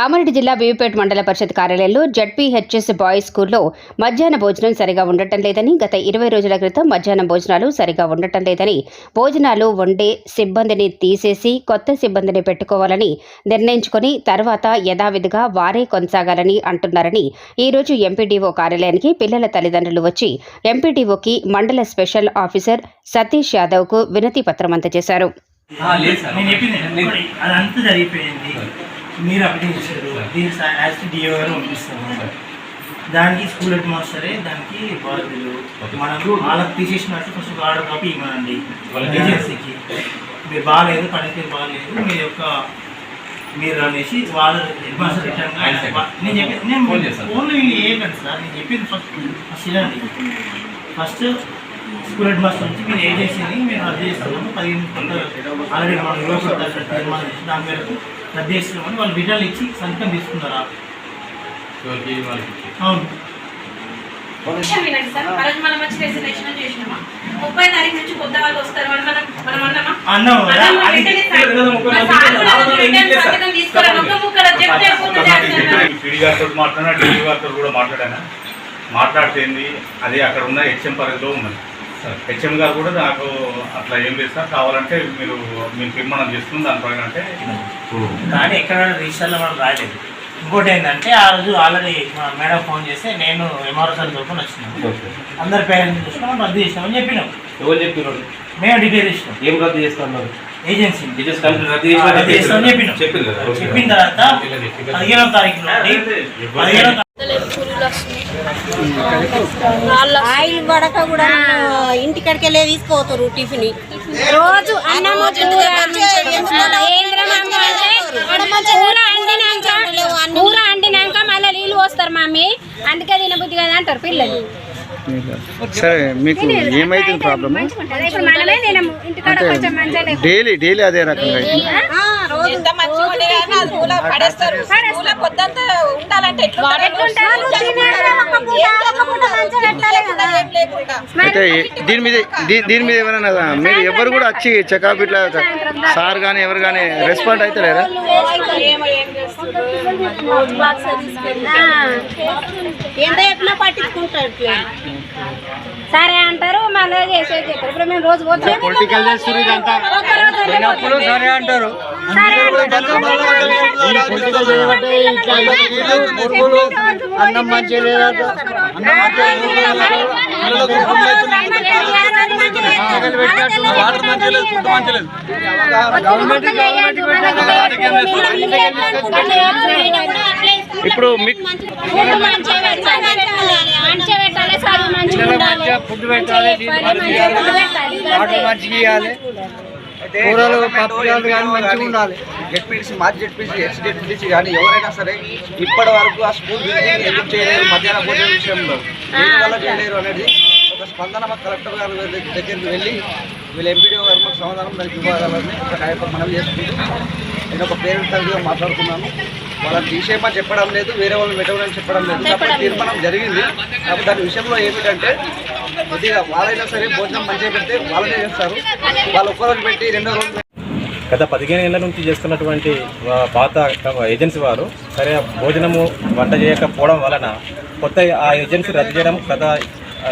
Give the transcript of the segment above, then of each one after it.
కామారెడ్డి జిల్లా బీవీపేట మండల పరిషత్ కార్యాలయంలో జడ్పీహెచ్ఎస్ బాయ్స్ స్కూల్లో మధ్యాహ్న భోజనం సరిగా ఉండటం లేదని, గత 20 రోజుల క్రితం మధ్యాహ్నం భోజనాలు సరిగా ఉండటం లేదని, భోజనాలు వండే సిబ్బందిని తీసేసి కొత్త సిబ్బందిని పెట్టుకోవాలని నిర్ణయించుకుని తర్వాత యథావిధిగా వారే కొనసాగాలని అంటున్నారని ఈ రోజు ఎంపీడీఓ కార్యాలయానికి పిల్లల తల్లిదండ్రులు వచ్చి ఎంపీడీఓకి మండల స్పెషల్ ఆఫీసర్ సతీష్ యాదవ్కు వినతి పత్రం అందజేశారు. మీరు అప్డేట్ చేశారు దీనికి యాజ్ డిఓ గారు పంపిస్తారు. దానికి స్కూల్ హెడ్ మాస్టరే దానికి బాధ్యులు. మనకు వాళ్ళకి తీసేసినట్టు ఫస్ట్ ఆర్డర్ కాపీ ఇవ్వనండి ఏజెన్సీకి. మీరు బాగాలేదు, పనితీరు బాగాలేదు, మీరు అనేసి వాళ్ళ హెడ్ మాస్టర్ రిటర్న్గా నేను చెప్పి నేను ఫోన్లో వీళ్ళు ఏకండి సార్, నేను చెప్పింది ఫస్ట్ ఇలాంటి ఫస్ట్ స్కూల్ హెడ్ మాస్టర్ నుంచి మీరు ఏజెన్సీని మేము రద్దు చేస్తున్నాము. 15 ఆల్రెడీ మనం 20 తీర్మానం చేసి దాని మేరకు రద్దు చేస్తున్నామని వాళ్ళు రిటర్న్ ఇచ్చి సంతకం తీసుకున్నారా? అవును. 30 తారీఖు నుంచి కొత్త వాళ్ళు వస్తారు మాట్లాడితేంది అది అక్కడ ఉన్న హెచ్ఎం పరిధిలో ఉన్నది. హెచ్ఎం గారు కూడా నాకు అట్లా ఏం లేదు సార్, కావాలంటే మీరు తీర్మానం చేస్తుంది దాని ప్రకారం అంటే కానీ ఎక్కడ రిజిస్టర్లో మనం రాయలేదు. ఇంకోటి ఏంటంటే ఆ రోజు ఆల్రెడీ మా మేడం ఫోన్ చేస్తే నేను ఎంఆర్ఓ సార్ తరఫున వచ్చినాను, అందరి పేరెంట్స్ చూసినా రద్దు చేసినామని చెప్పినాం. ఎవరు చెప్పినారు? మేము డిక్లేర్ చేసినాం. ఏం రద్దు చేస్తున్నారు? ఏజెన్సీ రద్దు చేస్తామని చెప్పినాం. చెప్పిన తర్వాత 15వ తారీఖు ఆయిల్ వడక కూడా ఇంటికాడికి వెళ్ళే తీసుకోతారు టిఫిన్ రోజు అన్నము కూర అండినాక మళ్ళీ నీళ్ళు పోస్తారు మమ్మీ, అందుకే తినబుద్ధి కదా అంటారు పిల్లలు. సరే, మీకు ఏమైతుంది ప్రాబ్లమ్? డైలీ అదే రకంగా అయితే దీని మీద ఏమైనా మీరు ఎవరు కూడా వచ్చి చెకప్ ఇట్లా సార్ కానీ ఎవరు కానీ రెస్పాండ్ అయితే లేదా? సరే అంటారు, మళ్ళీ చేసేది చెప్పారు. ఇప్పుడు మేము రోజు పొలిటికల్ సరే అంటారు. అన్నం మంచిగా లేదా, ఇప్పుడు ఫుడ్ పెట్టాలి, వాటర్ మంచిగా ఇవ్వాలి, కూరలు పప్పులు కానీ మంచిగా ఉండాలి. జెడ్పీటీసీ మాజీ జెడ్పీసీ ఎక్స్-జెడ్పీటీసీ కానీ ఎవరైనా సరే ఇప్పటి వరకు ఆ స్కూల్ ఎందుకు చేయలేరు, మధ్యాహ్న భోజన విషయంలో వల్ల చేయలేరు అనేది ఒక స్పందన మా కలెక్టర్ గారి దగ్గరికి వెళ్ళి వీళ్ళ ఎంపీడీఓ గారు మాకు సమాధానం దానికి ఇవ్వాలని ఒక మనం చేసుకుంటూ నేను ఒక పేరెంట్ తరగతిగా మాట్లాడుతున్నాను. వాళ్ళని తీసేయమని చెప్పడం లేదు, వేరే వాళ్ళని పెట్టమని చెప్పడం లేదు. కాబట్టి తీర్మానం జరిగింది. కాబట్టి దాని విషయంలో ఏమిటంటే కొద్దిగా వాళ్ళైనా సరే భోజనం మంచిగా పెడితే వాళ్ళనే చేస్తారు. వాళ్ళు ఒక్కరోజు పెట్టి 2వ రోజు గత 15 ఏళ్ల నుంచి చేస్తున్నటువంటి పాత ఏజెన్సీ వారు సరే భోజనము వంట చేయకపోవడం వలన కొత్త ఆ ఏజెన్సీ రద్దు చేయడం గత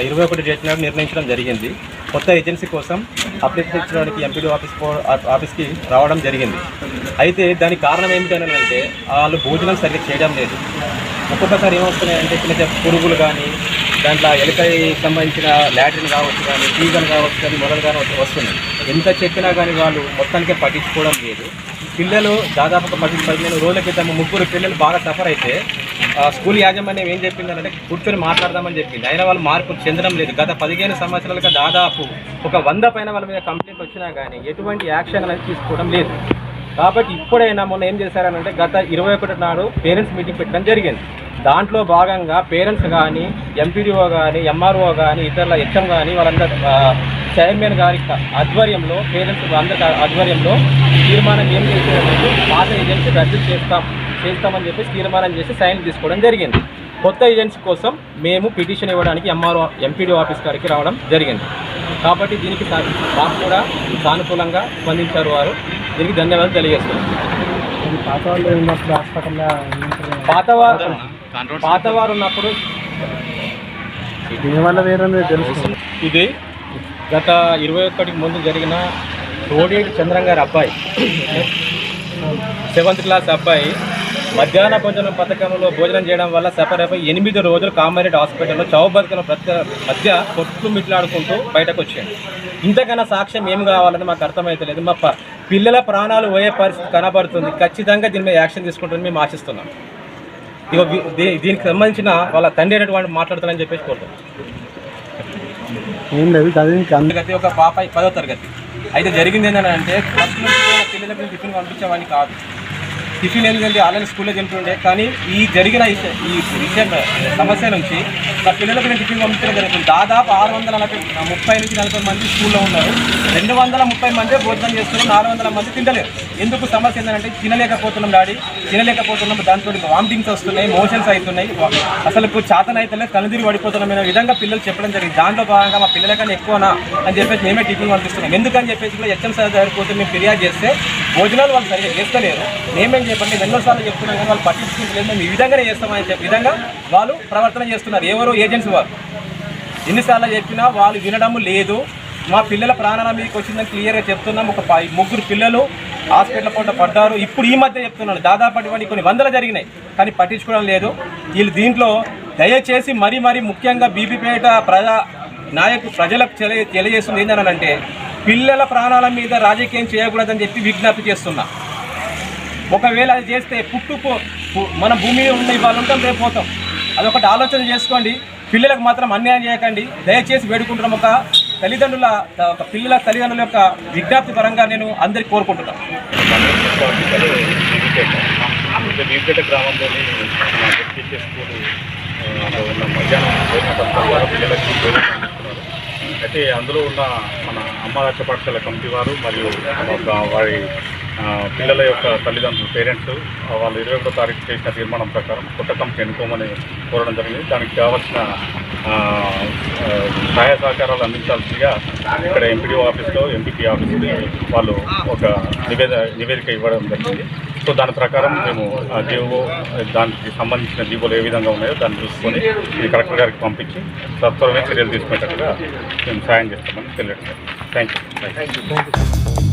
21 డేట్ నాడు నిర్ణయించడం జరిగింది. కొత్త ఏజెన్సీ కోసం అప్లికేషన్ ఇచ్చడానికి ఎంపీడీ ఆఫీస్కి రావడం జరిగింది. అయితే దానికి కారణం ఏమిటంటే వాళ్ళు భోజనం సరిగ్గా చేయడం లేదు. ఒక్కొక్కసారి ఏమవుతున్నాయంటే చిన్న పురుగులు కానీ, దాంట్లో ఎలుకకి సంబంధించిన లాట్రిన్ కావచ్చు కానీ, ఈగలు కావచ్చు కానీ, మొదలు కానీ వస్తున్నాయి. ఎంత చెప్పినా కానీ వాళ్ళు మొత్తానికే పట్టించుకోవడం లేదు. పిల్లలు దాదాపు 15 రోజుల క్రితం 3 పిల్లలు బాగా సఫర్ అయితే స్కూల్ యాజమాన్యం ఏం చెప్పిందంటే కూర్చొని మాట్లాడదామని చెప్పింది. అయినా వాళ్ళు మార్పు చెందడం లేదు. గత 15 సంవత్సరాలుగా దాదాపు ఒక 100 పైన వాళ్ళ మీద కంప్లైంట్ వచ్చినా కానీ ఎటువంటి యాక్షన్ అనేది తీసుకోవడం లేదు. కాబట్టి ఇప్పుడైనా మొన్న ఏం చేశారనంటే గత 21 నాడు పేరెంట్స్ మీటింగ్ పెట్టడం జరిగింది. దాంట్లో భాగంగా పేరెంట్స్ కానీ, ఎంపీడీఓ కానీ, ఎంఆర్ఓ కానీ, ఇతరుల హెచ్ఎం కానీ వాళ్ళందరూ చైర్మన్ గారి ఆధ్వర్యంలో, పేరెంట్స్ అందరి ఆధ్వర్యంలో తీర్మానం ఏం చేసేదంటే పాత ఏజెన్సీ రద్దు చేస్తామని చెప్పి తీర్మానం చేసి సైన్ తీసుకోవడం జరిగింది. కొత్త ఏజెన్సీ కోసం మేము పిటిషన్ ఇవ్వడానికి ఎంపీడీఓ ఆఫీస్ గారికి రావడం జరిగింది. కాబట్టి దీనికి మాకు కూడా సానుకూలంగా స్పందించారు వారు. దీనికి ధన్యవాదాలు తెలియజేస్తున్నాం. పాతవారు ఉన్నప్పుడు ఇది గత 21కి ముందు జరిగిన రోడేటి చంద్రం గారి అబ్బాయి 7th క్లాస్ అబ్బాయి మధ్యాహ్న భోజనం పథకంలో భోజనం చేయడం వల్ల సఫర్ అయిపోయి 8 రోజులు కామారెడ్డి హాస్పిటల్లో చౌబతుకుల మధ్య కొట్లు మిట్లాడుకుంటూ బయటకు వచ్చాడు. ఇంతకన్నా సాక్ష్యం ఏం కావాలని మాకు అర్థమైతలేదు. మా పిల్లల ప్రాణాలు పోయే పరిస్థితి కనబడుతుంది. ఖచ్చితంగా దీని మీద యాక్షన్ తీసుకుంటుందని మేము ఆశిస్తున్నాం. ఇక దీనికి సంబంధించిన వాళ్ళ తండ్రి అనేటువంటి మాట్లాడుతానని చెప్పేసి కోరుతున్నాం. తరగతి ఒక పాప 10వ తరగతి అయితే జరిగింది ఏంటంటే ఫస్ట్ నుంచి పిల్లలకు టిఫిన్ పంపించేవాడిని కాదు. టిఫిన్ ఎందుకంటే ఆన్లైన్ స్కూల్లో తింటుండే, కానీ ఈ జరిగిన ఈ విషయం సమస్య నుంచి నా పిల్లలకు నేను టిఫిన్ పంపించడం జరుగుతుంది. దాదాపు 630 నుంచి 40 మంది స్కూల్లో ఉన్నారు. 230 మంది భోజనం చేస్తున్నారు, 400 మంది తింటలేరు. ఎందుకు సమస్య ఏంటంటే తినలేకపోతున్నాం డాడీ, తినలేకపోతున్నాం, దాంతో వామిటింగ్స్ వస్తున్నాయి, మోషన్స్ అవుతున్నాయి, అసలు చేతన అయితే కనుదిరి పడిపోతున్నాం అనే విధంగా పిల్లలు చెప్పడం జరిగింది. దాంట్లో భాగంగా మా పిల్లలకన్నా ఎక్కువనా అని చెప్పేసి మేమే టిఫిన్ పంపిస్తున్నాం. ఎందుకని చెప్పేసి కూడా హెచ్ఎం సార్ దగ్గర పోతే మేము ఫిర్యాదు చేస్తే భోజనాలు వాళ్ళు సరిగ్గా చేస్తలేరు. మేమేం చెప్పండి ఎన్నోసార్లు చెప్తున్నాం కానీ వాళ్ళు పట్టించుకుంటలేదు. మేము ఈ విధంగానే చేస్తామని చెప్పే విధంగా వాళ్ళు ప్రవర్తన చేస్తున్నారు. ఎవరో ఏజెన్సీ వారు ఎన్నిసార్లు చెప్పినా వాళ్ళు వినడం లేదు. మా పిల్లల ప్రాణాల మీదకి వచ్చిందని క్లియర్గా చెప్తున్నాం. ఒక 3 పిల్లలు హాస్పిటల్ పూట పడ్డారు. ఇప్పుడు ఈ మధ్య చెప్తున్నాను దాదాపు అటువంటి కొన్ని వందలు జరిగినాయి కానీ పట్టించుకోవడం లేదు. వీళ్ళు దీంట్లో దయచేసి మరీ ముఖ్యంగా బీబీపేట ప్రజలకు తెలియజేస్తుంది ఏంటంటే పిల్లల ప్రాణాల మీద రాజకీయం చేయకూడదని చెప్పి విజ్ఞప్తి చేస్తున్నా. ఒకవేళ అది చేస్తే మన భూమి మీద ఉన్న ఇవాళ ఉంటాం, రేపు పోతాం. అదొకటి ఆలోచన చేసుకోండి. పిల్లలకు మాత్రం అన్యాయం చేయకండి దయచేసి వేడుకుంటున్నాం. పిల్లల తల్లిదండ్రుల యొక్క విజ్ఞప్తి పరంగా నేను అందరికీ కోరుకుంటున్నాను. బీబీపేట గ్రామంలోని స్కూల్ ఉన్న మధ్యాహ్నం భోజన పథకం ద్వారా పిల్లలకి భోజనం అందిస్తున్నారు. అయితే అందులో ఉన్న మన అమ్మ రాష్ట్ర పాఠశాల కమిటీ వారు మరియు వారి పిల్లల యొక్క తల్లిదండ్రులు పేరెంట్స్ వాళ్ళు 21వ తారీఖు చేసిన తీర్మానం ప్రకారం కొత్త కమిటీ ఎన్నుకోమని కోరడం జరిగింది. దానికి కావాల్సిన సహాయ సహకారాలు అందించాల్సిందిగా ఇక్కడ ఎంపీడీఓ ఆఫీస్లో ఎంపీపీ ఆఫీస్కి వాళ్ళు ఒక నివేదిక ఇవ్వడం జరిగింది. సో దాని ప్రకారం మేము జీవో దానికి సంబంధించిన జీవోలు ఏ విధంగా ఉన్నాయో దాన్ని చూసుకొని ఇది కలెక్టర్ గారికి పంపించి సత్వరమే చర్యలు తీసుకునేటట్టుగా మేము సాయం చేస్తామని తెలియడం. Thank you.